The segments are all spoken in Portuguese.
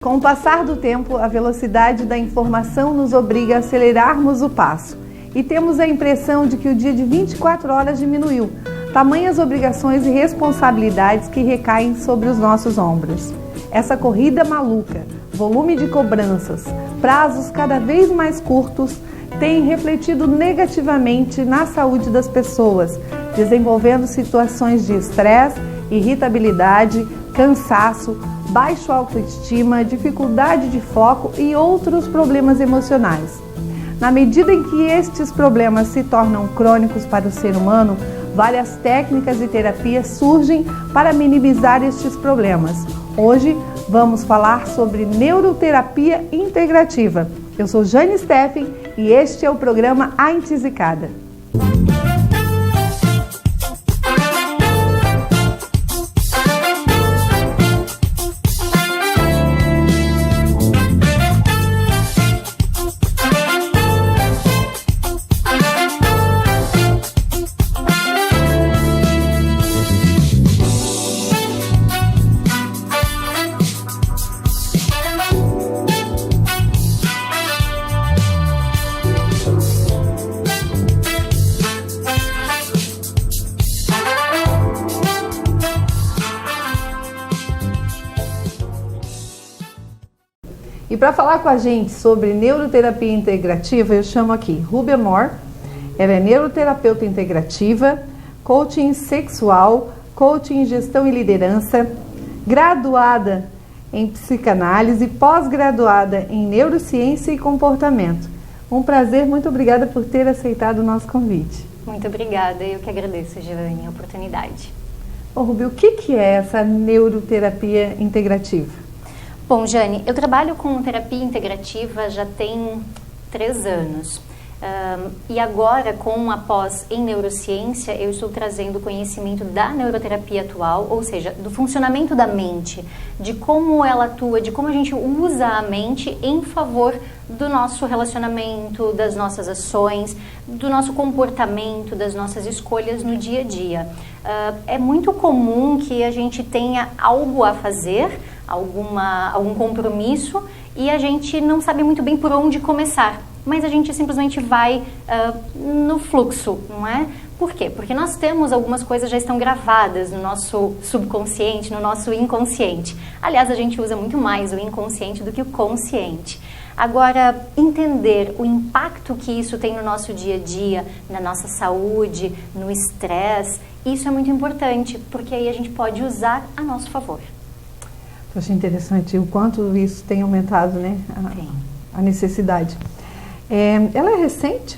Com o passar do tempo, a velocidade da informação nos obriga a acelerarmos o passo. E temos a impressão de que o dia de 24 horas diminuiu, tamanhas obrigações e responsabilidades que recaem sobre os nossos ombros. Essa corrida maluca, volume de cobranças, prazos cada vez mais curtos, tem refletido negativamente na saúde das pessoas, desenvolvendo situações de estresse, irritabilidade, cansaço, baixa autoestima, dificuldade de foco e outros problemas emocionais. Na medida em que estes problemas se tornam crônicos para o ser humano, várias técnicas e terapias surgem para minimizar estes problemas. Hoje vamos falar sobre neuroterapia integrativa. Eu sou Jane Steffen e este é o programa A Intisicada. E para falar com a gente sobre neuroterapia integrativa, eu chamo aqui Ruby Amor. Ela é neuroterapeuta integrativa, coaching sexual, coaching em gestão e liderança, graduada em psicanálise, pós-graduada em neurociência e comportamento. Um prazer, muito obrigada por ter aceitado o nosso convite. Muito obrigada, eu que agradeço, Giovanni, a oportunidade. Bom, Ruby, o que é essa neuroterapia integrativa? Bom, Jane, eu trabalho com terapia integrativa já tem 3 anos. E agora, com a pós em neurociência, eu estou trazendo conhecimento da neuroterapia atual, ou seja, do funcionamento da mente, de como ela atua, de como a gente usa a mente em favor do nosso relacionamento, das nossas ações, do nosso comportamento, das nossas escolhas no dia a dia. É muito comum que a gente tenha algo a fazer, algum compromisso, e a gente não sabe muito bem por onde começar, mas a gente simplesmente vai no fluxo, não é? Por quê? Porque nós temos algumas coisas já estão gravadas no nosso subconsciente, no nosso inconsciente. Aliás, a gente usa muito mais o inconsciente do que o consciente. Agora, entender o impacto que isso tem no nosso dia a dia, na nossa saúde, no estresse, isso é muito importante, porque aí a gente pode usar a nosso favor. Eu achei interessante o quanto isso tem aumentado, né? A necessidade. Ela é recente?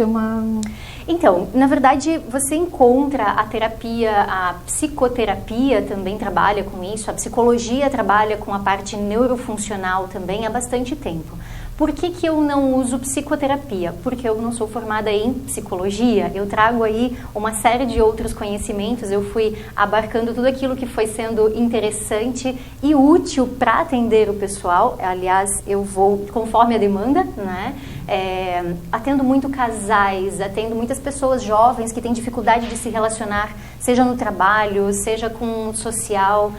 Então, na verdade, você encontra a terapia, a psicoterapia também trabalha com isso, a psicologia trabalha com a parte neurofuncional também há bastante tempo. Por que eu não uso psicoterapia? Porque eu não sou formada em psicologia, eu trago aí uma série de outros conhecimentos, eu fui abarcando tudo aquilo que foi sendo interessante e útil para atender o pessoal. Aliás, eu vou conforme a demanda, né? Atendo muito casais, atendo muitas pessoas jovens que têm dificuldade de se relacionar, seja no trabalho, seja com o social,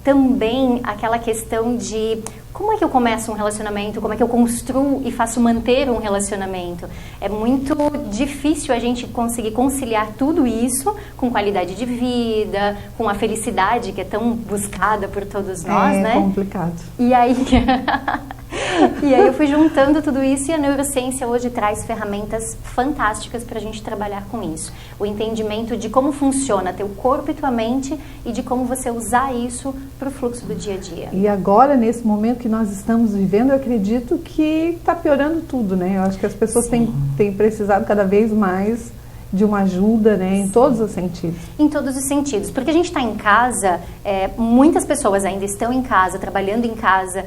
também aquela questão de como é que eu começo um relacionamento, como é que eu construo e faço manter um relacionamento. É muito difícil a gente conseguir conciliar tudo isso com qualidade de vida, com a felicidade que é tão buscada por todos nós, né? É complicado. E aí eu fui juntando tudo isso e a neurociência hoje traz ferramentas fantásticas para a gente trabalhar com isso. O entendimento de como funciona teu corpo e tua mente e de como você usar isso para o fluxo do dia a dia. E agora, nesse momento que nós estamos vivendo, eu acredito que está piorando tudo, né? Eu acho que as pessoas têm precisado cada vez mais de uma ajuda, né, em todos os sentidos. Em todos os sentidos, porque a gente está em casa, muitas pessoas ainda estão em casa, trabalhando em casa.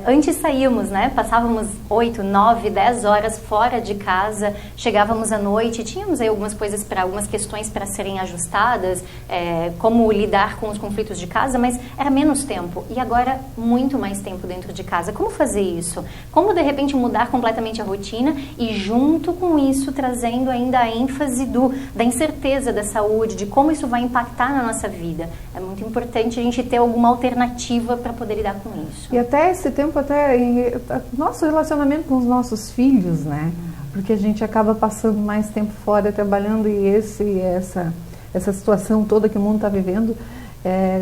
Antes saíamos, né, passávamos 8, 9, 10 horas fora de casa, chegávamos à noite, tínhamos aí algumas questões para serem ajustadas, como lidar com os conflitos de casa, mas era menos tempo. E agora, muito mais tempo dentro de casa. Como fazer isso? Como, de repente, mudar completamente a rotina e, junto com isso, trazendo ainda a ênfase da incerteza da saúde, de como isso vai impactar na nossa vida. É muito importante a gente ter alguma alternativa para poder lidar com isso. E até esse tempo, nosso relacionamento com os nossos filhos, né? Porque a gente acaba passando mais tempo fora trabalhando e essa situação toda que o mundo está vivendo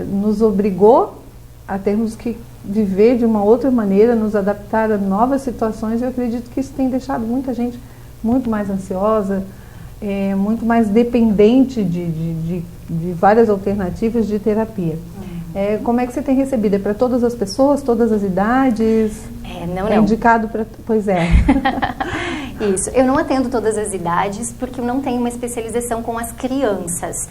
nos obrigou a termos que viver de uma outra maneira, nos adaptar a novas situações. Eu acredito que isso tem deixado muita gente muito mais ansiosa, muito mais dependente de várias alternativas de terapia. Como é que você tem recebido? É para todas as pessoas, todas as idades? Não. Indicado para... Pois é. Isso. Eu não atendo todas as idades porque eu não tenho uma especialização com as crianças.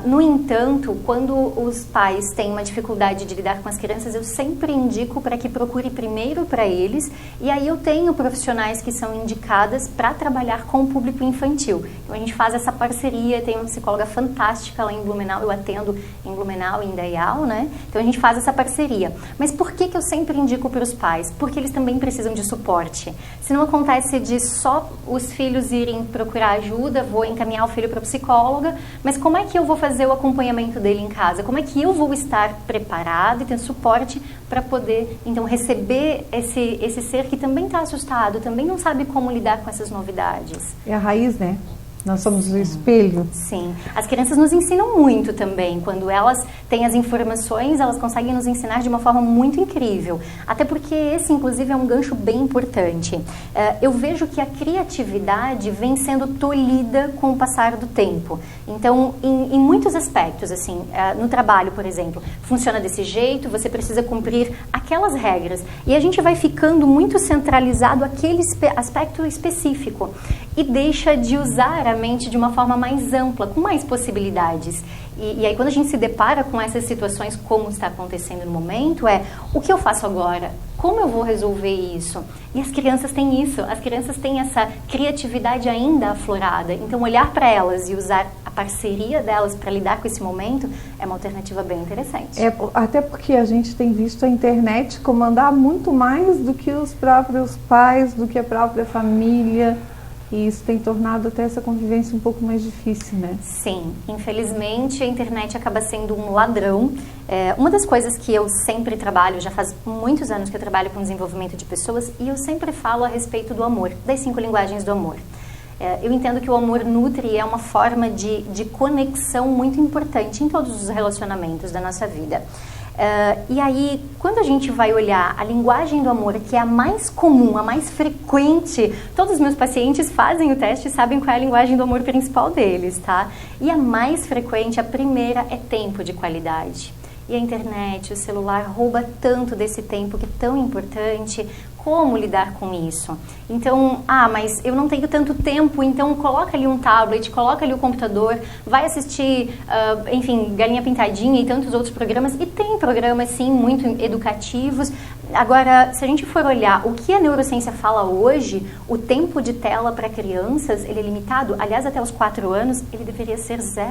No entanto, quando os pais têm uma dificuldade de lidar com as crianças, eu sempre indico para que procure primeiro para eles, e aí eu tenho profissionais que são indicadas para trabalhar com o público infantil. Então a gente faz essa parceria, tem uma psicóloga fantástica lá em Blumenau, eu atendo em Blumenau e em Indaial, né? Então a gente faz essa parceria. Mas por que eu sempre indico para os pais? Porque eles também precisam de suporte. Se não acontece de só os filhos irem procurar ajuda, vou encaminhar o filho para a psicóloga, mas como é que eu vou fazer o acompanhamento dele em casa? Como é que eu vou estar preparado e ter suporte para poder, então, receber esse ser que também está assustado, também não sabe como lidar com essas novidades? É a raiz, né? Nós somos o espelho. Sim. As crianças nos ensinam muito também. Quando elas têm as informações, elas conseguem nos ensinar de uma forma muito incrível. Até porque esse, inclusive, é um gancho bem importante. Eu vejo que a criatividade vem sendo tolhida com o passar do tempo. Então, em muitos aspectos, assim, no trabalho, por exemplo, funciona desse jeito, você precisa cumprir aquelas regras. E a gente vai ficando muito centralizado aquele aspecto específico e deixa de usar a mente de uma forma mais ampla, com mais possibilidades. E aí quando a gente se depara com essas situações como está acontecendo no momento, o que eu faço agora? Como eu vou resolver isso? E as crianças têm isso, as crianças têm essa criatividade ainda aflorada. Então olhar para elas e usar a parceria delas para lidar com esse momento é uma alternativa bem interessante. Até porque a gente tem visto a internet comandar muito mais do que os próprios pais, do que a própria família. E isso tem tornado até essa convivência um pouco mais difícil, né? Sim, infelizmente a internet acaba sendo um ladrão. Uma das coisas que eu sempre trabalho, já faz muitos anos que eu trabalho com desenvolvimento de pessoas, e eu sempre falo a respeito do amor, das 5 linguagens do amor. Eu entendo que o amor nutre e é uma forma de conexão muito importante em todos os relacionamentos da nossa vida. E aí, quando a gente vai olhar a linguagem do amor, que é a mais comum, a mais frequente, todos os meus pacientes fazem o teste e sabem qual é a linguagem do amor principal deles, tá? E a mais frequente, a primeira, é tempo de qualidade. E a internet, o celular rouba tanto desse tempo que é tão importante. Como lidar com isso? Então, mas eu não tenho tanto tempo, então coloca ali um tablet, coloca ali o computador, vai assistir, enfim, Galinha Pintadinha e tantos outros programas, e tem programas, sim, muito educativos. Agora, se a gente for olhar o que a neurociência fala hoje, o tempo de tela para crianças, ele é limitado, aliás, até os 4 anos, ele deveria ser 0.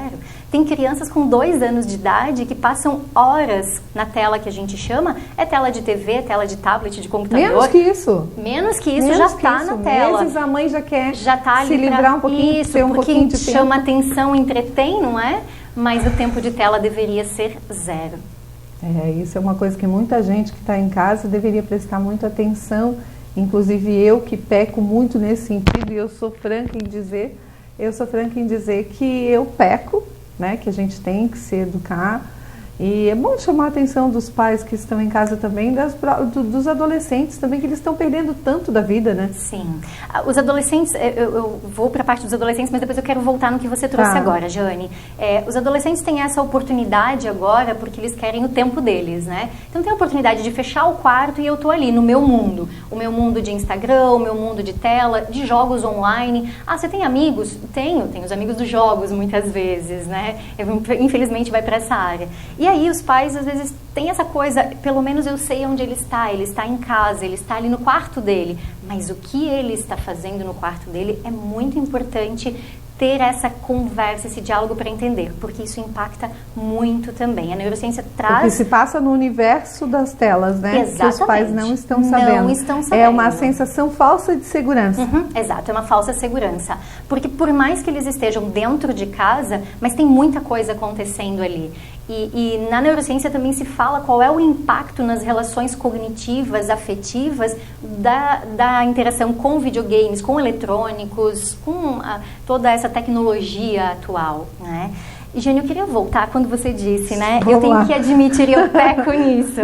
Tem crianças com 2 anos de idade que passam horas na tela que a gente chama, é tela de TV, tela de tablet, de computador. Menos que isso. Menos que isso, já está na tela. Meses a mãe já quer tá se livrar um pouquinho, ter um pouquinho de tempo. Chama atenção, entretém, não é? Mas o tempo de tela deveria ser 0. Isso é uma coisa que muita gente que está em casa deveria prestar muita atenção, inclusive eu que peco muito nesse sentido, e eu sou franca em dizer que eu peco, né, que a gente tem que se educar. E é bom chamar a atenção dos pais que estão em casa também, dos adolescentes também, que eles estão perdendo tanto da vida, né? Sim. Os adolescentes, eu vou para a parte dos adolescentes, mas depois eu quero voltar no que você trouxe agora, Jane. Os adolescentes têm essa oportunidade agora porque eles querem o tempo deles, né? Então tem a oportunidade de fechar o quarto e eu tô ali no meu mundo. O meu mundo de Instagram, o meu mundo de tela, de jogos online. Você tem amigos? Tenho os amigos dos jogos muitas vezes, né? Infelizmente vai para essa área. E aí os pais às vezes têm essa coisa, pelo menos eu sei onde ele está em casa, ele está ali no quarto dele, mas o que ele está fazendo no quarto dele é muito importante ter essa conversa, esse diálogo para entender, porque isso impacta muito também. A neurociência traz... Porque se passa no universo das telas, né? Exatamente. Que os pais não estão sabendo. Não estão sabendo. É uma sensação falsa de segurança. Exato, é uma falsa segurança. Porque por mais que eles estejam dentro de casa, mas tem muita coisa acontecendo ali. E na neurociência também se fala qual é o impacto nas relações cognitivas, afetivas, da interação com videogames, com eletrônicos, com toda essa tecnologia atual, né? E, Jane, eu queria voltar quando você disse, né? Eu tenho que admitir, eu peco nisso.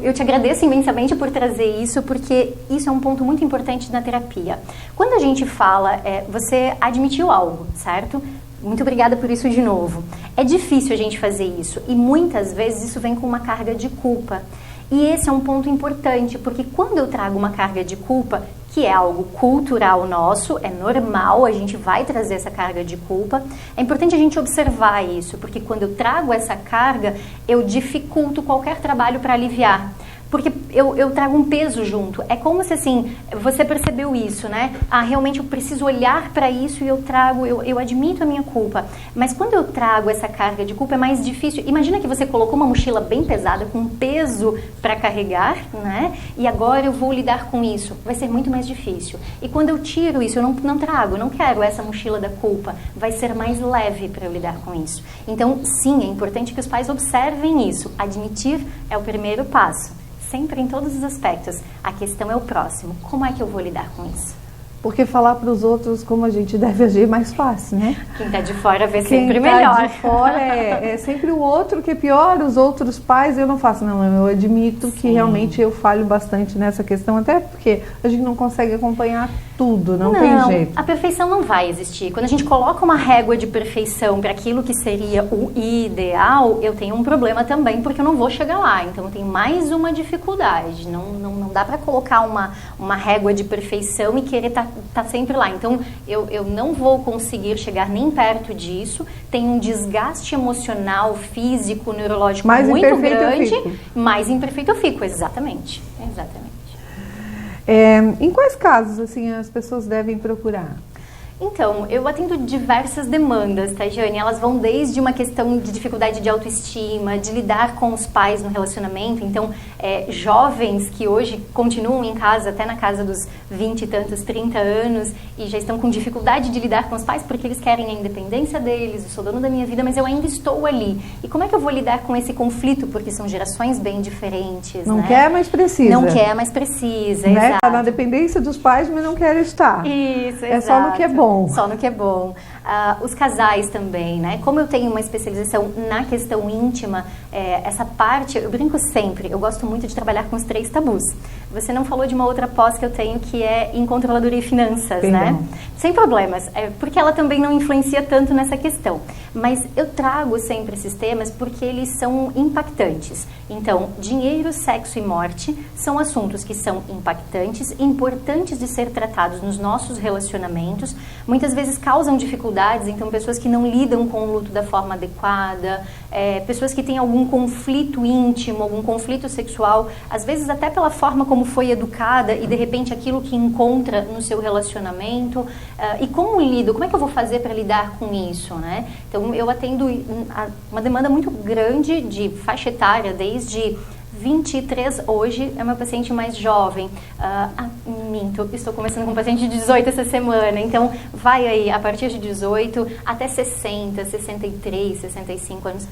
Eu te agradeço imensamente por trazer isso, porque isso é um ponto muito importante na terapia. Quando a gente fala, você admitiu algo, certo? Muito obrigada por isso de novo. É difícil a gente fazer isso e muitas vezes isso vem com uma carga de culpa. E esse é um ponto importante, porque quando eu trago uma carga de culpa, que é algo cultural nosso, é normal, a gente vai trazer essa carga de culpa, é importante a gente observar isso, porque quando eu trago essa carga, eu dificulto qualquer trabalho para aliviar. Porque eu trago um peso junto. É como se, assim, você percebeu isso, né? Realmente eu preciso olhar para isso e eu admito a minha culpa. Mas quando eu trago essa carga de culpa é mais difícil. Imagina que você colocou uma mochila bem pesada, com peso para carregar, né? E agora eu vou lidar com isso. Vai ser muito mais difícil. E quando eu tiro isso, eu não trago, eu não quero essa mochila da culpa. Vai ser mais leve para eu lidar com isso. Então, sim, é importante que os pais observem isso. Admitir é o primeiro passo. Sempre em todos os aspectos. A questão é o próximo. Como é que eu vou lidar com isso? Porque falar para os outros como a gente deve agir é mais fácil, né? Quem está de fora vê sempre melhor. Quem está de fora é sempre o outro que é pior, os outros pais eu não faço. Não, eu admito que realmente eu falho bastante nessa questão, até porque a gente não consegue acompanhar tudo, não tem jeito. A perfeição não vai existir. Quando a gente coloca uma régua de perfeição para aquilo que seria o ideal, eu tenho um problema também, porque eu não vou chegar lá. Então, tem mais uma dificuldade. Não dá para colocar uma régua de perfeição e querer tá sempre lá. Então, eu não vou conseguir chegar nem perto disso. Tem um desgaste emocional, físico, neurológico muito grande. Mais imperfeito eu fico, exatamente. Em quais casos assim as pessoas devem procurar? Então, eu atendo diversas demandas, tá, Jane? Elas vão desde uma questão de dificuldade de autoestima, de lidar com os pais no relacionamento. Então, jovens que hoje continuam em casa, até na casa dos 20 e tantos, 30 anos, e já estão com dificuldade de lidar com os pais porque eles querem a independência deles, eu sou dono da minha vida, mas eu ainda estou ali. E como é que eu vou lidar com esse conflito? Porque são gerações bem diferentes, Não quer, mas precisa. Não quer, mas precisa, né? Exato. Tá na dependência dos pais, mas não quer estar. Isso, É só no que é bom. Só no que é bom. Os casais também, né? Como eu tenho uma especialização na questão íntima, essa parte, eu brinco sempre, eu gosto muito de trabalhar com os 3 tabus. Você não falou de uma outra pós que eu tenho, que é em controladoria e finanças, né? Sem problemas, porque ela também não influencia tanto nessa questão. Mas eu trago sempre esses temas porque eles são impactantes. Então, dinheiro, sexo e morte são assuntos que são impactantes, importantes de ser tratados nos nossos relacionamentos. Muitas vezes causam dificuldades, então pessoas que não lidam com o luto da forma adequada, pessoas que têm algum conflito íntimo, algum conflito sexual, às vezes até pela forma como foi educada e de repente aquilo que encontra no seu relacionamento. E como lido? Como é que eu vou fazer para lidar com isso, né? Então eu atendo uma demanda muito grande de faixa etária, desde 23 hoje, é meu paciente mais jovem. Minto, estou começando com um paciente de 18 essa semana, então vai aí a partir de 18 até 60, 63, 65 anos.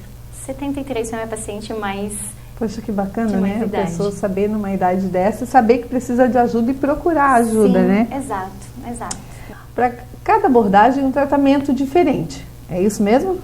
73 é meu paciente mais... Poxa, que bacana, né? A pessoa saber numa idade dessa, saber que precisa de ajuda e procurar ajuda, Sim, né? Exato. Para cada abordagem, um tratamento diferente. É isso mesmo?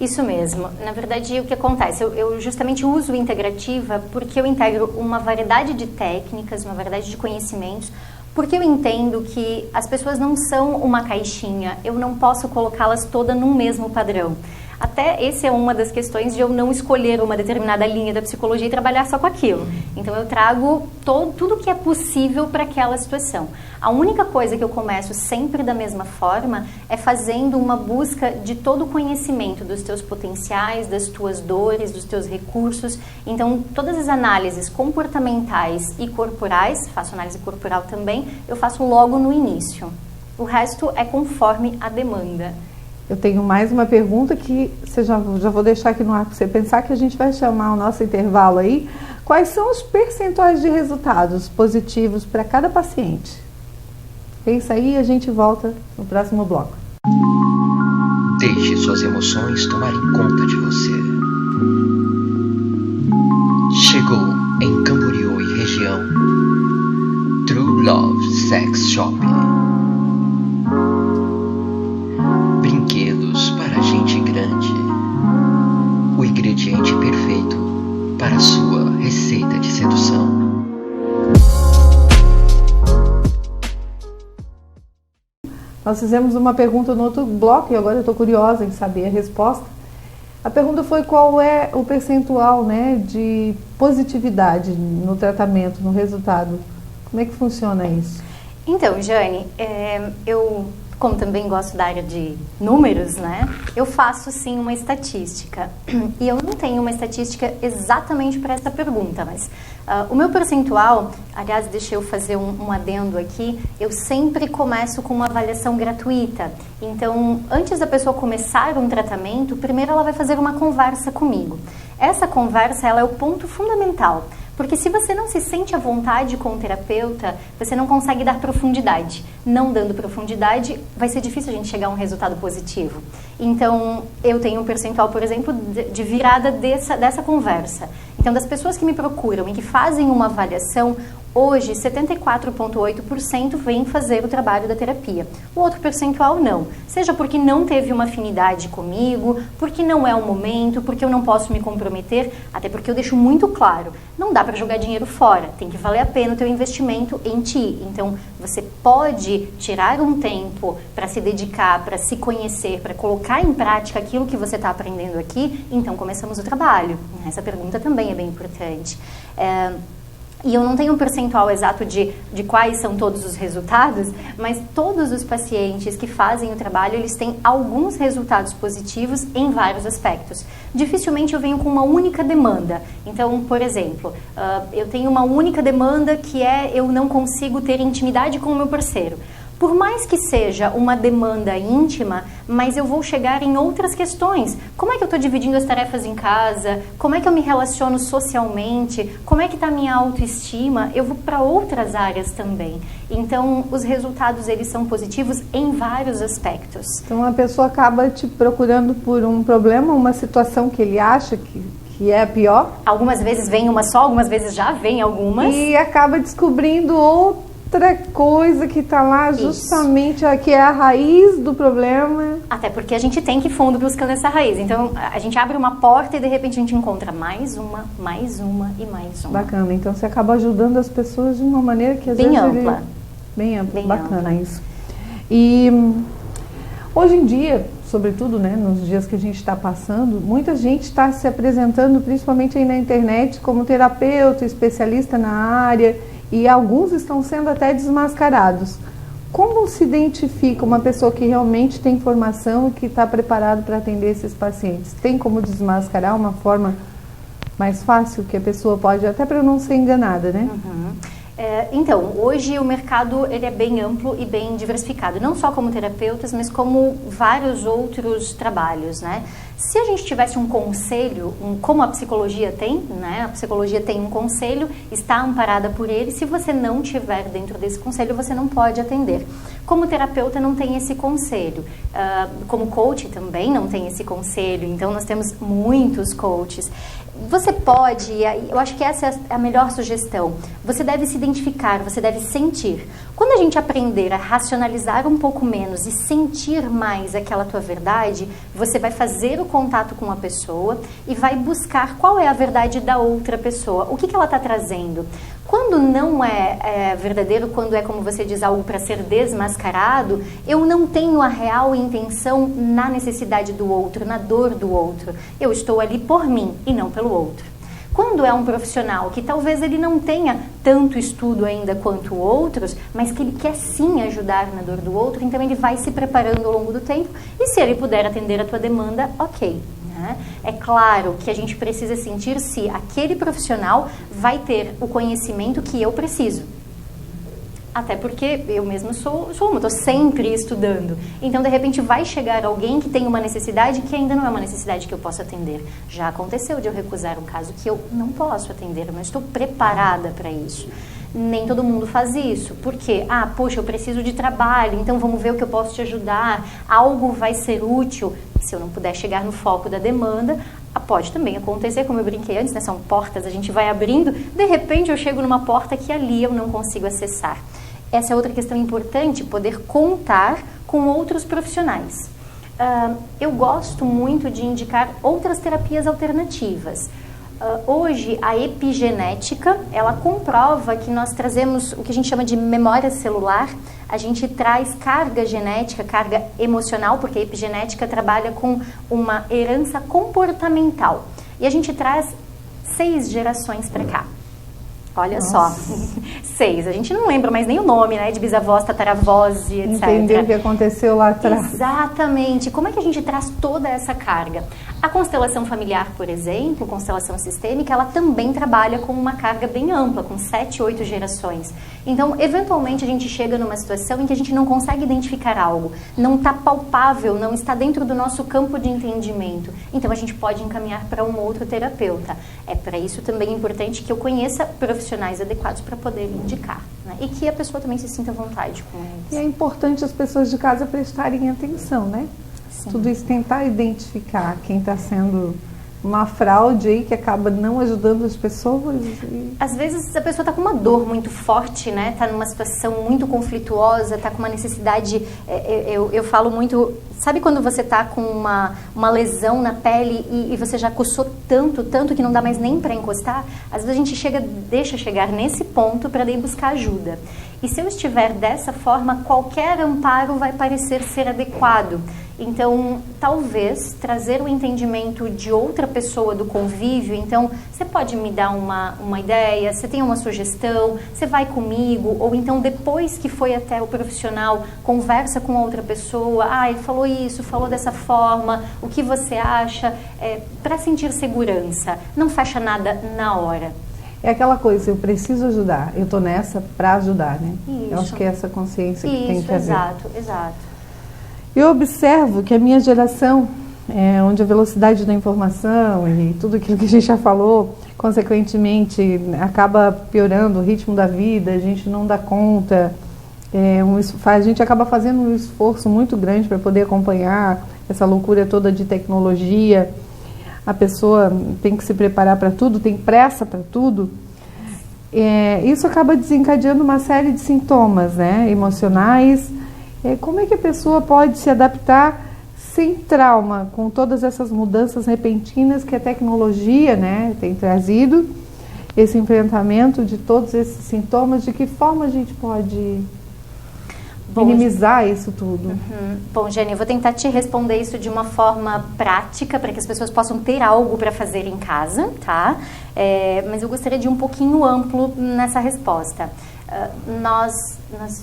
Isso mesmo. Na verdade, o que acontece? Eu justamente uso integrativa porque eu integro uma variedade de técnicas, uma variedade de conhecimentos, porque eu entendo que as pessoas não são uma caixinha, eu não posso colocá-las todas num mesmo padrão. Até essa é uma das questões de eu não escolher uma determinada linha da psicologia e trabalhar só com aquilo. Então eu trago tudo que é possível para aquela situação. A única coisa que eu começo sempre da mesma forma é fazendo uma busca de todo o conhecimento dos teus potenciais, das tuas dores, dos teus recursos. Então todas as análises comportamentais e corporais, faço análise corporal também, eu faço logo no início. O resto é conforme a demanda. Eu tenho mais uma pergunta que já vou deixar aqui no ar para você pensar, que a gente vai chamar o nosso intervalo aí. Quais são os percentuais de resultados positivos para cada paciente? Pensa aí e a gente volta no próximo bloco. Deixe suas emoções tomarem conta de você. Chegou em Camboriú e região True Love Sex Shop. Brinquedos para gente grande. O ingrediente perfeito para a sua receita de sedução. Nós fizemos uma pergunta no outro bloco e agora eu estou curiosa em saber a resposta. A pergunta foi qual é o percentual, né, de positividade no tratamento, no resultado. Como é que funciona isso? Então, Jane, eu, como também gosto da área de números, né, eu faço sim uma estatística. E eu não tenho uma estatística exatamente para essa pergunta, mas o meu percentual, aliás, deixa eu fazer um adendo aqui, eu sempre começo com uma avaliação gratuita. Então, antes da pessoa começar um tratamento, primeiro ela vai fazer uma conversa comigo. Essa conversa, ela é o ponto fundamental. Porque se você não se sente à vontade com o terapeuta, você não consegue dar profundidade. Não dando profundidade, vai ser difícil a gente chegar a um resultado positivo. Então, eu tenho um percentual, por exemplo, de virada dessa conversa. Então, das pessoas que me procuram e que fazem uma avaliação, hoje 74,8% vem fazer o trabalho da terapia. O outro percentual não. Seja porque não teve uma afinidade comigo, porque não é o momento, porque eu não posso me comprometer, até porque eu deixo muito claro, não dá para jogar dinheiro fora, tem que valer a pena o teu investimento em ti. Então, você pode tirar um tempo para se dedicar, para se conhecer, para colocar em prática aquilo que você está aprendendo aqui, então começamos o trabalho. Essa pergunta também é bem importante. E eu não tenho um percentual exato de quais são todos os resultados, mas todos os pacientes que fazem o trabalho, eles têm alguns resultados positivos em vários aspectos. Dificilmente eu venho com uma única demanda. Então, por exemplo, eu tenho uma única demanda que é eu não consigo ter intimidade com o meu parceiro. Por mais que seja uma demanda íntima, mas eu vou chegar em outras questões. Como é que eu estou dividindo as tarefas em casa? Como é que eu me relaciono socialmente? Como é que está a minha autoestima? Eu vou para outras áreas também. Então, os resultados, eles são positivos em vários aspectos. Então, a pessoa acaba te procurando por um problema, uma situação que ele acha que é a pior. Algumas vezes vem uma só, algumas vezes já vem algumas. E acaba descobrindo outra coisa que está lá justamente que é a raiz do problema. Até porque a gente tem que ir fundo buscando essa raiz. Então, a gente abre uma porta e de repente a gente encontra mais uma e mais uma. Bacana. Então, você acaba ajudando as pessoas de uma maneira que às bem vezes... ampla. Bem ampla. Bem bacana ampla. Isso. E hoje em dia, sobretudo, né, nos dias que a gente está passando, muita gente está se apresentando, principalmente aí na internet, como terapeuta, especialista na área, e alguns estão sendo até desmascarados. Como se identifica uma pessoa que realmente tem formação e que está preparado para atender esses pacientes? Tem como desmascarar uma forma mais fácil que a pessoa pode, até para não ser enganada, né? Uhum. Então, hoje o mercado ele é bem amplo e bem diversificado, não só como terapeutas, mas como vários outros trabalhos, né? Se a gente tivesse um conselho, como a psicologia tem, né? A psicologia tem um conselho, está amparada por ele. Se você não tiver dentro desse conselho, você não pode atender. Como terapeuta não tem esse conselho. Como coach também não tem esse conselho. Então, nós temos muitos coaches. Você pode, eu acho que essa é a melhor sugestão, você deve se identificar, você deve sentir. Quando a gente aprender a racionalizar um pouco menos e sentir mais aquela tua verdade, você vai fazer o contato com a pessoa e vai buscar qual é a verdade da outra pessoa, o que ela está trazendo. Quando não é verdadeiro, quando é, como você diz, algo para ser desmascarado, eu não tenho a real intenção na necessidade do outro, na dor do outro. Eu estou ali por mim e não pelo outro. Quando é um profissional que talvez ele não tenha tanto estudo ainda quanto outros, mas que ele quer sim ajudar na dor do outro, então ele vai se preparando ao longo do tempo e se ele puder atender a tua demanda, ok. É claro que a gente precisa sentir se aquele profissional vai ter o conhecimento que eu preciso. Até porque eu mesma sou uma, estou sempre estudando. Então, de repente, vai chegar alguém que tem uma necessidade que ainda não é uma necessidade que eu posso atender. Já aconteceu de eu recusar um caso que eu não posso atender, eu não estou preparada para isso. Nem todo mundo faz isso. Por quê? Poxa, eu preciso de trabalho, então vamos ver o que eu posso te ajudar. Algo vai ser útil. Se eu não puder chegar no foco da demanda, pode também acontecer, como eu brinquei antes, né? São portas, a gente vai abrindo, de repente eu chego numa porta que ali eu não consigo acessar. Essa é outra questão importante, poder contar com outros profissionais. Eu gosto muito de indicar outras terapias alternativas. Hoje, a epigenética, ela comprova que nós trazemos o que a gente chama de memória celular, a gente traz carga genética, carga emocional, porque a epigenética trabalha com uma herança comportamental. E a gente traz 6 gerações para cá. Olha só, 6. A gente não lembra mais nem o nome, né? De bisavós, tataravós e etc. Entender o que aconteceu lá atrás. Exatamente. Como é que a gente traz toda essa carga? A constelação familiar, por exemplo, constelação sistêmica, ela também trabalha com uma carga bem ampla, com 7, 8 gerações. Então, eventualmente, a gente chega numa situação em que a gente não consegue identificar algo, não está palpável, não está dentro do nosso campo de entendimento. Então, a gente pode encaminhar para um outro terapeuta. É para isso também importante que eu conheça profissionais adequados para poder indicar, né? E que a pessoa também se sinta à vontade com eles. E é importante as pessoas de casa prestarem atenção, né? Sim. Tudo isso, tentar identificar quem está sendo uma fraude aí que acaba não ajudando as pessoas. Às vezes a pessoa está com uma dor muito forte, né? Está numa situação muito conflituosa, está com uma necessidade. Eu falo muito. Sabe quando você está com uma lesão na pele e você já coçou tanto que não dá mais nem para encostar? Às vezes a gente deixa chegar nesse ponto para daí buscar ajuda. E se eu estiver dessa forma, qualquer amparo vai parecer ser adequado. Então, talvez trazer o entendimento de outra pessoa do convívio. Então, você pode me dar uma ideia, você tem uma sugestão, você vai comigo, ou então depois que foi até o profissional, conversa com outra pessoa. Ele falou isso, falou dessa forma, o que você acha? Para sentir segurança, não fecha nada na hora. É aquela coisa, eu preciso ajudar, eu estou nessa para ajudar, né? Isso. Eu acho que é essa consciência que tem que haver. Exato. Eu observo que a minha geração, onde a velocidade da informação e tudo aquilo que a gente já falou, consequentemente, acaba piorando o ritmo da vida, a gente não dá conta, a gente acaba fazendo um esforço muito grande para poder acompanhar essa loucura toda de tecnologia. A pessoa tem que se preparar para tudo, tem pressa para tudo. Isso acaba desencadeando uma série de sintomas, né, emocionais. Como é que a pessoa pode se adaptar sem trauma com todas essas mudanças repentinas que a tecnologia, né, tem trazido, esse enfrentamento de todos esses sintomas? De que forma a gente pode minimizar isso tudo? Bom, Jenny, eu vou tentar te responder isso de uma forma prática para que as pessoas possam ter algo para fazer em casa, tá? Mas eu gostaria de ir um pouquinho amplo nessa resposta. Nós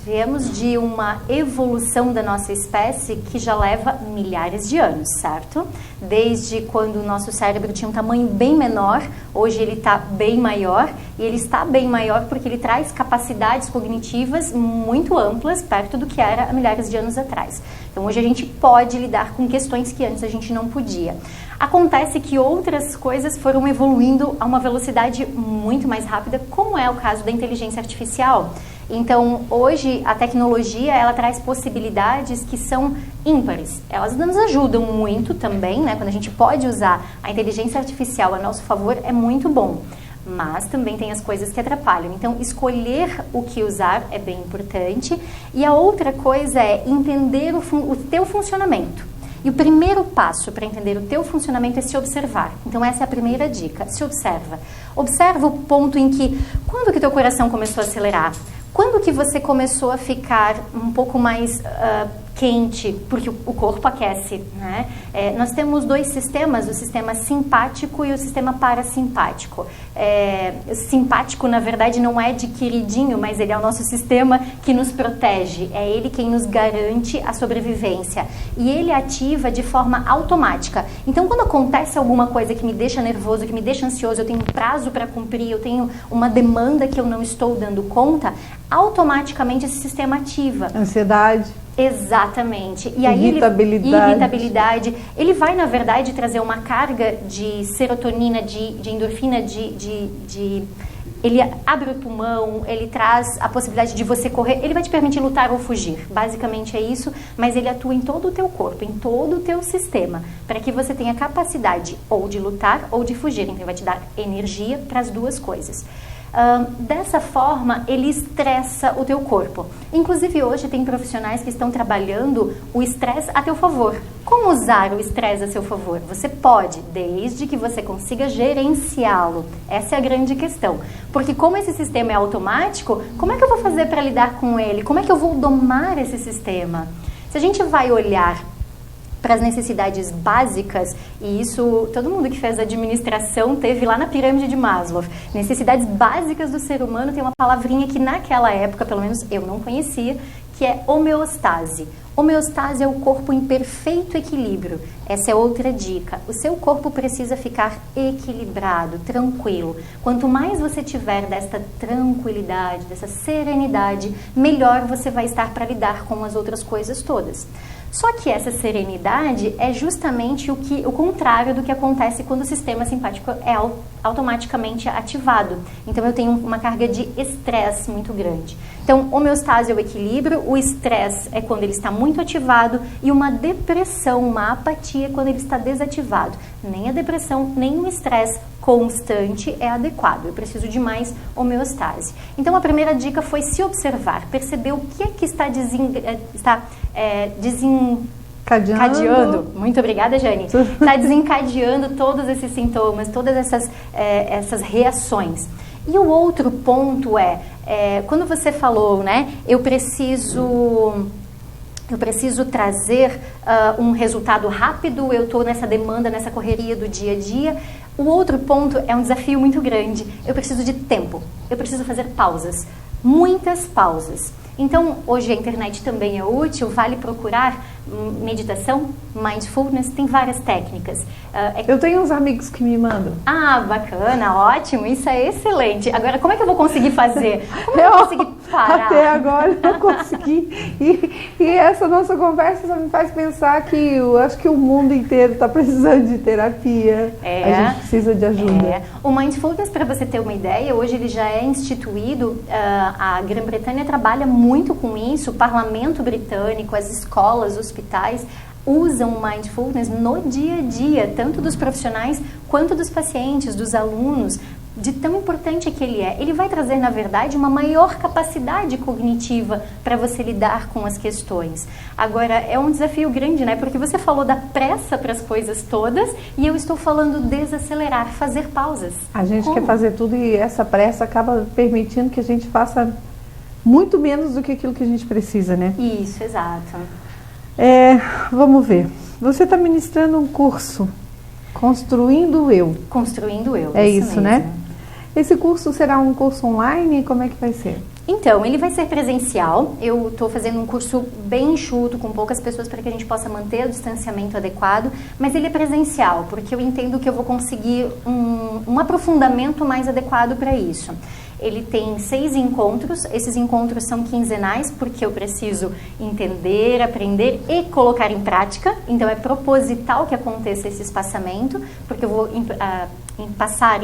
viemos de uma evolução da nossa espécie que já leva milhares de anos, certo? Desde quando o nosso cérebro tinha um tamanho bem menor, hoje ele está bem maior, e ele está bem maior porque ele traz capacidades cognitivas muito amplas, perto do que era há milhares de anos atrás. Então hoje a gente pode lidar com questões que antes a gente não podia. Acontece que outras coisas foram evoluindo a uma velocidade muito mais rápida, como é o caso da inteligência artificial. Então, hoje, a tecnologia, ela traz possibilidades que são ímpares. Elas nos ajudam muito também, né? Quando a gente pode usar a inteligência artificial a nosso favor, é muito bom. Mas também tem as coisas que atrapalham. Então, escolher o que usar é bem importante. E a outra coisa é entender o teu funcionamento. E o primeiro passo para entender o teu funcionamento é se observar. Então, essa é a primeira dica. Se observa. Observa o ponto em que, quando que teu coração começou a acelerar? Quando que você começou a ficar um pouco mais quente, porque o corpo aquece, né? Nós temos dois sistemas, o sistema simpático e o sistema parasimpático. Simpático, na verdade, não é de queridinho, mas ele é o nosso sistema que nos protege. É ele quem nos garante a sobrevivência. E ele ativa de forma automática. Então, quando acontece alguma coisa que me deixa nervoso, que me deixa ansioso, eu tenho um prazo para cumprir, eu tenho uma demanda que eu não estou dando conta, automaticamente esse sistema ativa. Ansiedade. Exatamente. E aí irritabilidade. Ele vai, na verdade, trazer uma carga de serotonina, de endorfina, ele abre o pulmão, ele traz a possibilidade de você correr, ele vai te permitir lutar ou fugir. Basicamente é isso, mas ele atua em todo o teu corpo, em todo o teu sistema, para que você tenha capacidade ou de lutar ou de fugir. Então ele vai te dar energia para as duas coisas. Dessa forma, ele estressa o teu corpo. Inclusive, hoje tem profissionais que estão trabalhando o estresse a teu favor. Como usar o estresse a seu favor? Você pode, desde que você consiga gerenciá-lo. Essa é a grande questão. Porque como esse sistema é automático, como é que eu vou fazer para lidar com ele? Como é que eu vou domar esse sistema? Se a gente vai olhar para as necessidades básicas, e isso todo mundo que fez administração teve lá na pirâmide de Maslow. Necessidades básicas do ser humano tem uma palavrinha que naquela época, pelo menos eu não conhecia, que é homeostase. Homeostase é o corpo em perfeito equilíbrio. Essa é outra dica. O seu corpo precisa ficar equilibrado, tranquilo. Quanto mais você tiver desta tranquilidade, dessa serenidade, melhor você vai estar para lidar com as outras coisas todas. Só que essa serenidade é justamente o contrário do que acontece quando o sistema simpático é automaticamente ativado. Então eu tenho uma carga de estresse muito grande. Então, homeostase é o equilíbrio, o estresse é quando ele está muito ativado e uma depressão, uma apatia é quando ele está desativado. Nem a depressão, nem o estresse constante é adequado. Eu preciso de mais homeostase. Então, a primeira dica foi se observar, perceber o que é que está desencadeando. Muito obrigada, Jane. Está desencadeando todos esses sintomas, todas essas reações. E o outro ponto quando você falou, né, eu preciso trazer um resultado rápido, eu estou nessa demanda, nessa correria do dia a dia. O outro ponto é um desafio muito grande. Eu preciso de tempo, eu preciso fazer pausas, muitas pausas. Então, hoje a internet também é útil, vale procurar meditação, mindfulness, tem várias técnicas. Eu tenho uns amigos que me mandam. Ah, bacana, ótimo, isso é excelente. Agora, como é que eu vou conseguir fazer? Como eu vou conseguir parar? Até agora eu não consegui. E essa nossa conversa só me faz pensar que eu acho que o mundo inteiro está precisando de terapia. A gente precisa de ajuda. O mindfulness, para você ter uma ideia, hoje ele já é instituído, a Grã-Bretanha trabalha muito com isso, o parlamento britânico, as escolas, os hospitais usam o mindfulness no dia a dia, tanto dos profissionais quanto dos pacientes, dos alunos, de tão importante que ele é. Ele vai trazer, na verdade, uma maior capacidade cognitiva para você lidar com as questões. Agora, é um desafio grande, né? Porque você falou da pressa para as coisas todas e eu estou falando desacelerar, fazer pausas. A gente quer fazer tudo e essa pressa acaba permitindo que a gente faça muito menos do que aquilo que a gente precisa, né? Isso, exato. Vamos ver. Você está ministrando um curso, Construindo o Eu. Construindo o Eu. É isso, né? Esse curso será um curso online? Como é que vai ser? Então, ele vai ser presencial. Eu estou fazendo um curso bem enxuto, com poucas pessoas, para que a gente possa manter o distanciamento adequado, mas ele é presencial, porque eu entendo que eu vou conseguir um aprofundamento mais adequado para isso. Ele tem 6 encontros, esses encontros são quinzenais, porque eu preciso entender, aprender e colocar em prática. Então, é proposital que aconteça esse espaçamento, porque eu vou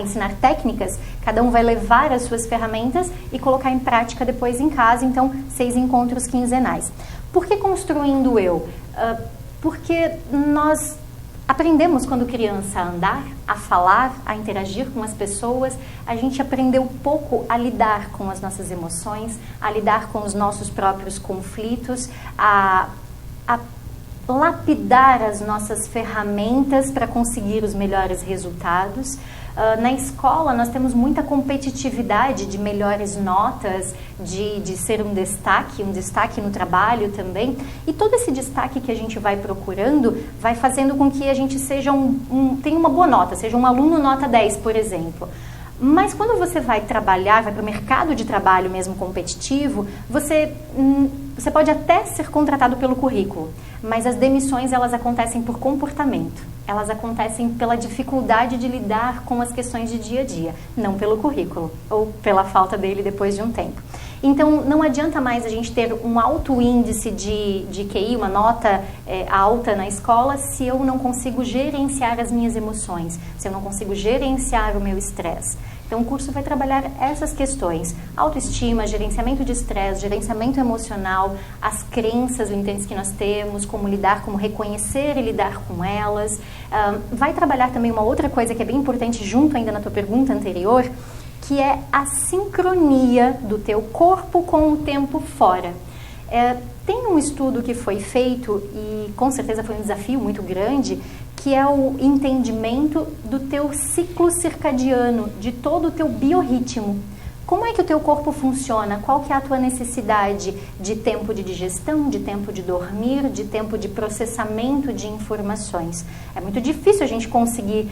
ensinar técnicas, cada um vai levar as suas ferramentas e colocar em prática depois em casa. Então, 6 encontros quinzenais. Por que Construindo Eu? Porque nós aprendemos quando criança a andar, a falar, a interagir com as pessoas. A gente aprendeu pouco a lidar com as nossas emoções, a lidar com os nossos próprios conflitos, a lapidar as nossas ferramentas para conseguir os melhores resultados. Na escola nós temos muita competitividade de melhores notas, de ser um destaque no trabalho também. E todo esse destaque que a gente vai procurando vai fazendo com que a gente seja tenha uma boa nota, seja um aluno nota 10, por exemplo. Mas quando você vai trabalhar, vai para o mercado de trabalho mesmo competitivo, você pode até ser contratado pelo currículo, mas as demissões elas acontecem por comportamento, elas acontecem pela dificuldade de lidar com as questões de dia a dia, não pelo currículo ou pela falta dele depois de um tempo. Então, não adianta mais a gente ter um alto índice de QI, uma nota alta na escola, se eu não consigo gerenciar as minhas emoções, se eu não consigo gerenciar o meu estresse. Então, o curso vai trabalhar essas questões: autoestima, gerenciamento de estresse, gerenciamento emocional, as crenças limitantes que nós temos, como lidar, como reconhecer e lidar com elas. Vai trabalhar também uma outra coisa que é bem importante, junto ainda na tua pergunta anterior, que é a sincronia do teu corpo com o tempo fora. Tem um estudo que foi feito, e com certeza foi um desafio muito grande, que é o entendimento do teu ciclo circadiano, de todo o teu biorritmo. Como é que o teu corpo funciona? Qual que é a tua necessidade de tempo de digestão, de tempo de dormir, de tempo de processamento de informações? É muito difícil a gente conseguir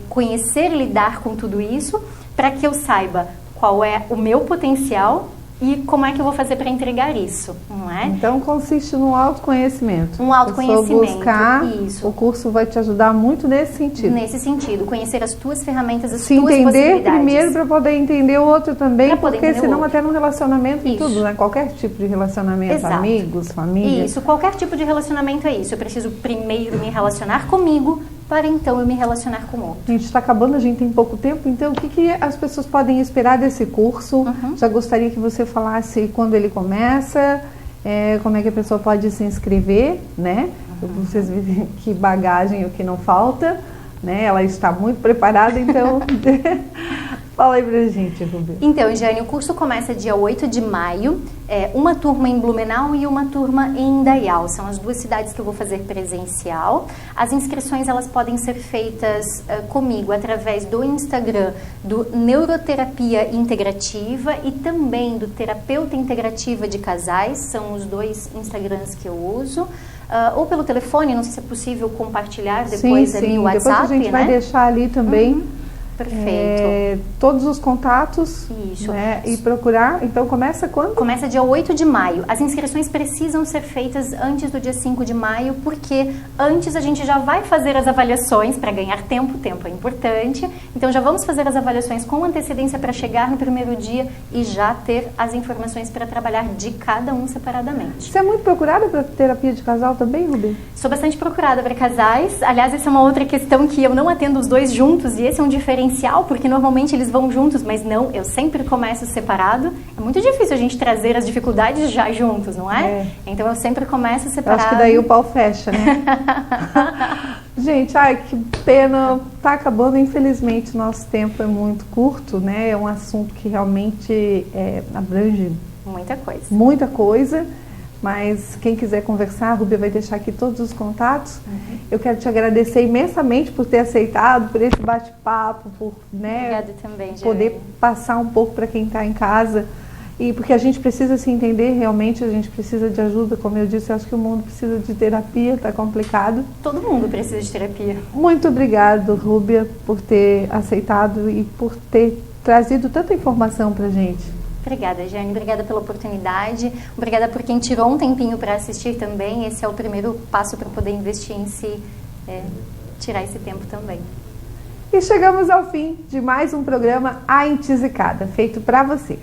conhecer e lidar com tudo isso para que eu saiba qual é o meu potencial e como é que eu vou fazer para entregar isso, não é? Então, consiste no autoconhecimento. Um autoconhecimento, buscar, isso. O curso vai te ajudar muito nesse sentido. Nesse sentido, conhecer as tuas ferramentas, as Se tuas entender possibilidades. primeiro para poder entender o outro também, porque senão outro. até no relacionamento e Isso. tudo, né? Qualquer tipo de relacionamento, Exato. Amigos, família. Isso, qualquer tipo de relacionamento é isso. Eu preciso primeiro me relacionar comigo, para então eu me relacionar com o outro. A gente está acabando, a gente tem pouco tempo, então o que as pessoas podem esperar desse curso? Já gostaria que você falasse quando ele começa, como é que a pessoa pode se inscrever, né? Vocês viram que bagagem, o que não falta, né? Ela está muito preparada, então fala aí pra gente, Rubia. Então, Jane, o curso começa dia 8 de maio, uma turma em Blumenau e uma turma em Indaial. São as duas cidades que eu vou fazer presencial. As inscrições elas podem ser feitas comigo através do Instagram do Neuroterapia Integrativa e também do Terapeuta Integrativa de Casais. São os dois Instagrams que eu uso. Ou pelo telefone, não sei se é possível compartilhar depois ali o WhatsApp, depois a gente vai deixar ali também. Perfeito. Todos os contatos. Isso. Né, e procurar. Então começa quando? Começa dia 8 de maio. As inscrições precisam ser feitas antes do dia 5 de maio, porque antes a gente já vai fazer as avaliações para ganhar tempo. Tempo é importante. Então já vamos fazer as avaliações com antecedência para chegar no primeiro dia e já ter as informações para trabalhar de cada um separadamente. Você é muito procurada para terapia de casal também, Rubia? Sou bastante procurada para casais. Aliás, essa é uma outra questão que eu não atendo os dois juntos e esse é um diferencial, porque normalmente eles vão juntos, mas não, eu sempre começo separado. É muito difícil a gente trazer as dificuldades já juntos, não é? Então eu sempre começo separado. Eu acho que daí o pau fecha, né? Gente, que pena, tá acabando, infelizmente, nosso tempo é muito curto, né? É um assunto que realmente abrange muita coisa. Mas quem quiser conversar, a Rubia vai deixar aqui todos os contatos. Eu quero te agradecer imensamente por ter aceitado, por esse bate-papo, por Obrigada também, poder passar um pouco para quem está em casa. E porque a gente precisa se entender realmente, a gente precisa de ajuda, como eu disse, eu acho que o mundo precisa de terapia, está complicado. Todo mundo precisa de terapia. Muito obrigado, Rubia, por ter aceitado e por ter trazido tanta informação para a gente. Obrigada, Jane. Obrigada pela oportunidade. Obrigada por quem tirou um tempinho para assistir também. Esse é o primeiro passo para poder investir em si, tirar esse tempo também. E chegamos ao fim de mais um programa A Intisicada, feito para você.